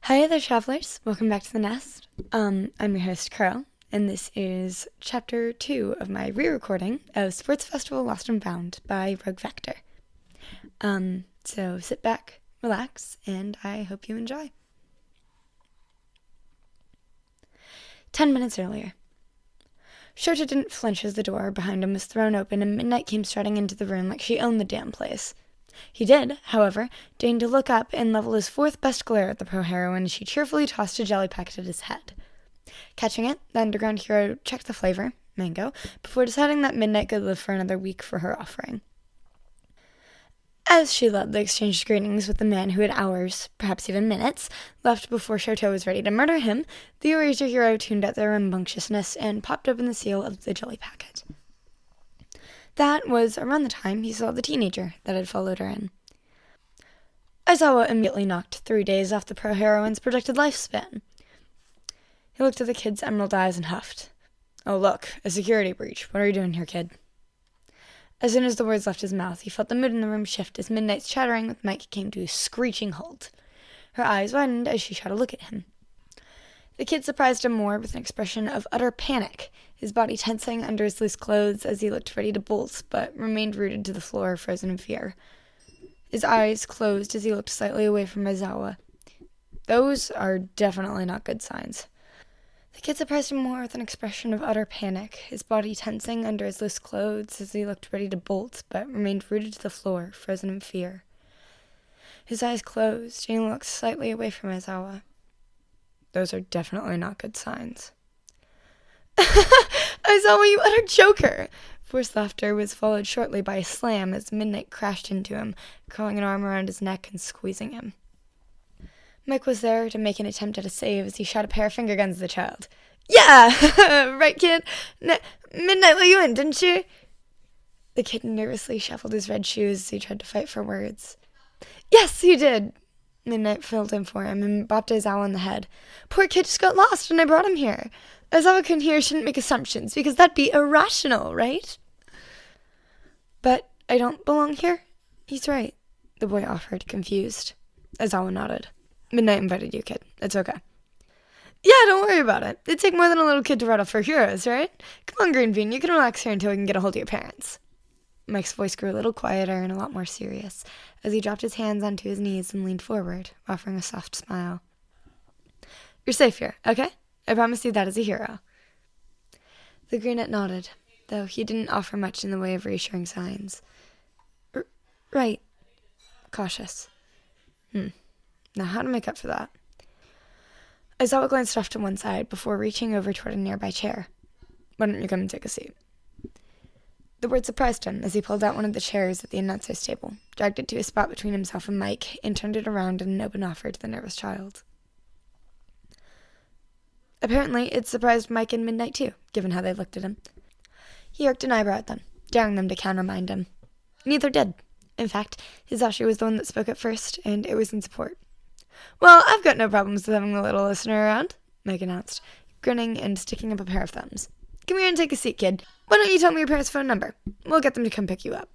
Hi there, travelers. Welcome back to the nest. I'm your host, Carl, and this is Chapter 2 of my re-recording of Sports Festival Lost and Found by Rogue Vector. So sit back, relax, and I hope you enjoy. 10 minutes earlier. Shota didn't flinch as the door behind him was thrown open and Midnight came strutting into the room like she owned the damn place. He did, however, deign to look up and level his fourth best glare at the pro-heroine as she cheerfully tossed a jelly packet at his head. Catching it, the underground hero checked the flavor, mango, before deciding that Midnight could live for another week for her offering. As she loudly exchanged greetings with the man who had hours, perhaps even minutes, left before Shoto was ready to murder him, the Eraser hero tuned out their rambunctiousness and popped open the seal of the jelly packet. That was around the time he saw the teenager that had followed her in. Aizawa immediately knocked 3 days off the pro-heroine's projected lifespan. He looked at the kid's emerald eyes and huffed. "Oh look, a security breach. What are you doing here, kid?" As soon as the words left his mouth, he felt the mood in the room shift as Midnight's chattering with Mike came to a screeching halt. Her eyes widened as she shot a look at him. The kid surprised him more with an expression of utter panic, his body tensing under his loose clothes as he looked ready to bolt, but remained rooted to the floor, frozen in fear. His eyes closed as he looked slightly away from Aizawa. Those are definitely not good signs. The kid surprised him more with an expression of utter panic, his body tensing under his loose clothes as he looked ready to bolt, but remained rooted to the floor, frozen in fear. His eyes closed, and he looked slightly away from Aizawa. Those are definitely not good signs. "Aizawa, you utter joker!" Forced laughter was followed shortly by a slam as Midnight crashed into him, curling an arm around his neck and squeezing him. Mike was there to make an attempt at a save as he shot a pair of finger guns at the child. "Yeah! Right, kid? Midnight let you in, didn't she?" The kid nervously shuffled his red shoes as he tried to fight for words. "Yes, he did." Midnight filled in for him and bopped Aizawa on the head. "Poor kid just got lost when I brought him here. Aizawa-kun here shouldn't make assumptions, because that'd be irrational, right?" "But I don't belong here?" "He's right," the boy offered, confused. Aizawa nodded. "Midnight invited you, kid. It's okay." "Yeah, don't worry about it. It'd take more than a little kid to rattle for heroes, right? Come on, Green Bean, you can relax here until we can get a hold of your parents." Mike's voice grew a little quieter and a lot more serious as he dropped his hands onto his knees and leaned forward, offering a soft smile. "You're safe here, okay? I promise you that as a hero." The greenette nodded, though he didn't offer much in the way of reassuring signs. Right. Cautious. Now how to make up for that? Aizawa glanced off to one side before reaching over toward a nearby chair. "Why don't you come and take a seat?" The word surprised him as he pulled out one of the chairs at the announcer's table, dragged it to a spot between himself and Mike, and turned it around in an open offer to the nervous child. Apparently, it surprised Mike and Midnight too, given how they looked at him. He arched an eyebrow at them, daring them to countermind him. Neither did. In fact, Hizashi was the one that spoke up first, and it was in support. "Well, I've got no problems with having the little listener around," Mike announced, grinning and sticking up a pair of thumbs. "Come here and take a seat, kid. Why don't you tell me your parents' phone number? We'll get them to come pick you up."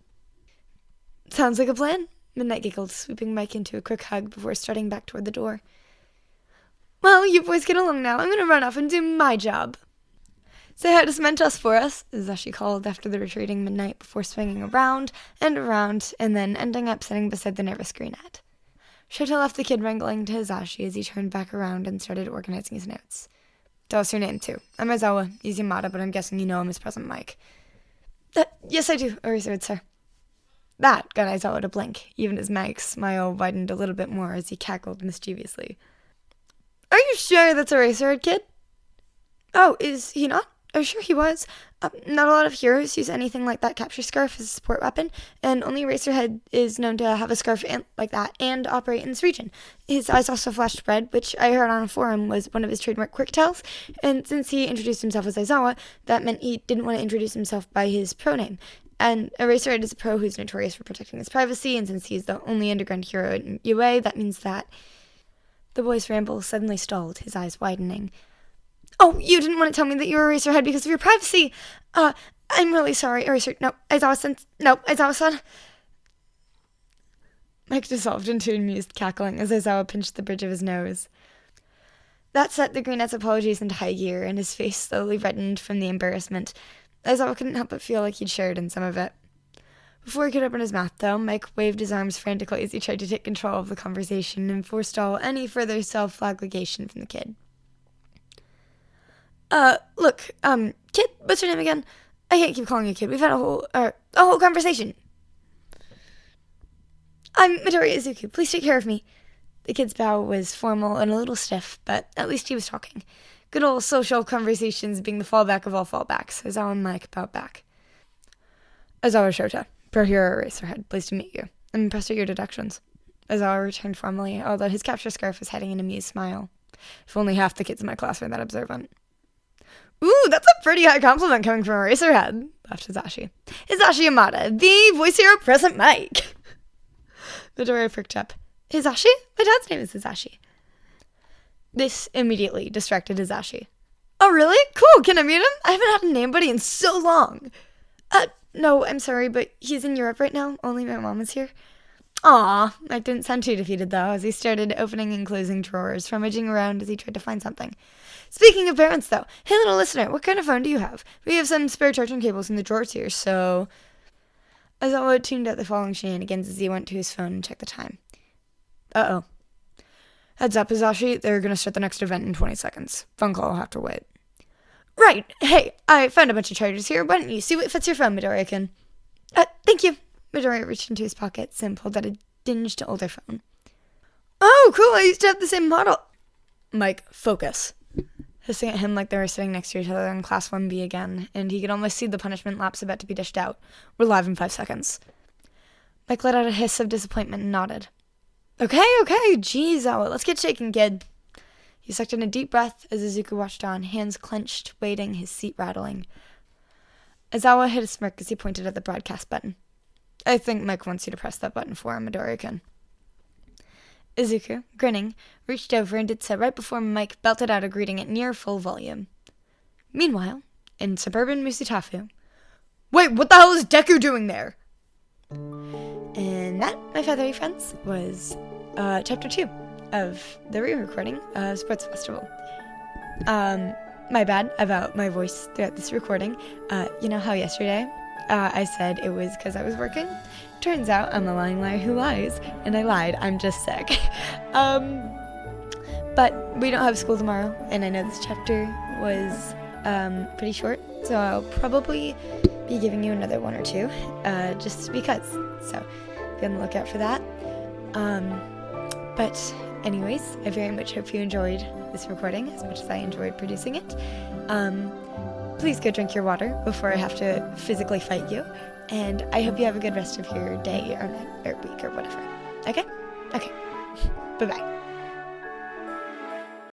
"Sounds like a plan," Midnight giggled, sweeping Mike into a quick hug before starting back toward the door. "Well, you boys get along now. I'm going to run off and do my job." "Say hi to Cementos for us," Hizashi called after the retreating Midnight before swinging around, and then ending up sitting beside the nervous greenette. Shota left the kid wrangling to Hizashi as he turned back around and started organizing his notes. "Tell us your name, too. I'm Aizawa, he's Yamada, but I'm guessing you know him as Present Mic." Yes, I do, Eraserhead, sir." That got Aizawa to blink, even as Mike's smile widened a little bit more as he cackled mischievously. "Are you sure that's Eraserhead, kid?" "Oh, is he not? Oh, sure he was. Not a lot of heroes use anything like that capture scarf as a support weapon, and only Eraserhead is known to have a scarf like that and operate in this region. His eyes also flashed red, which I heard on a forum was one of his trademark quick tells, and since he introduced himself as Aizawa, that meant he didn't want to introduce himself by his pro name. And Eraserhead is a pro who's notorious for protecting his privacy, and since he's the only underground hero in UA, that means that..." The boy's ramble suddenly stalled, his eyes widening. "Oh, you didn't want to tell me that you were Eraserhead because of your privacy! I'm really sorry, Aizawa-san. Mike dissolved into amused cackling as Aizawa pinched the bridge of his nose. That set the Greenette's apologies into high gear, and his face slowly reddened from the embarrassment. Aizawa couldn't help but feel like he'd shared in some of it. Before he could open his mouth, though, Mike waved his arms frantically as he tried to take control of the conversation and forestall any further self-flagellation from the kid. Look, kid, what's your name again? I can't keep calling you kid. We've had a whole conversation. I'm Midori Izuku. Please take care of me. The kid's bow was formal and a little stiff, but at least he was talking. Good old social conversations being the fallback of all fallbacks. Aizawa and Mike bowed back. Aizawa Shota, Pro Hero Eraserhead. Pleased to meet you. I'm impressed at your deductions. Aizawa returned formally, although his capture scarf was hiding an amused smile. If only half the kids in my class were that observant. Ooh, that's a pretty high compliment coming from Eraserhead, laughed Hizashi. Hizashi Yamada, the voice hero present Mike. Midoriya pricked up. Hizashi? My dad's name is Hizashi. This immediately distracted Hizashi. Oh, really? Cool, can I meet him? I haven't had a name buddy in so long. No, I'm sorry, but he's in Europe right now. Only my mom is here. Aw, Mike didn't sound too defeated, though, as he started opening and closing drawers, rummaging around as he tried to find something. Speaking of parents, though, hey, little listener, what kind of phone do you have? We have some spare charging cables in the drawers here, so... Aizawa tuned out the following shenanigans as he went to his phone and checked the time. Uh-oh. Heads up, Hizashi, they're gonna start the next event in 20 seconds. Phone call will have to wait. Right, hey, I found a bunch of chargers here. Why don't you see what fits your phone, Midoriya-kun? Thank you. Midoriya reached into his pockets and pulled out a dinged older phone. Oh, cool, I used to have the same model. Mike, focus. Hissing at him like they were sitting next to each other in Class 1B again, and he could almost see the punishment laps about to be dished out. We're live in 5 seconds. Mike let out a hiss of disappointment and nodded. Okay, geez, Awa, let's get shaking, kid. He sucked in a deep breath as Izuku watched on, hands clenched, waiting, his seat rattling. Aizawa hid a smirk as he pointed at the broadcast button. I think Mike wants you to press that button for him, Midoriya-kun. Izuku, grinning, reached over and did so right before Mike belted out a greeting at near full volume. Meanwhile, in suburban Musutafu... Wait, what the hell is Deku doing there? And that, my feathery friends, was Chapter 2 of the re-recording of Sports Festival. My bad about my voice throughout this recording. You know how yesterday I said it was because I was working? Turns out I'm a lying liar who lies, and I lied. I'm just sick. But we don't have school tomorrow, and I know this chapter was pretty short, so I'll probably be giving you another one or two, just because. So be on the lookout for that. But anyways, I very much hope you enjoyed this recording as much as I enjoyed producing it. Please go drink your water before I have to physically fight you. And I hope you have a good rest of your day or night or week or whatever. Okay? Okay. Bye-bye.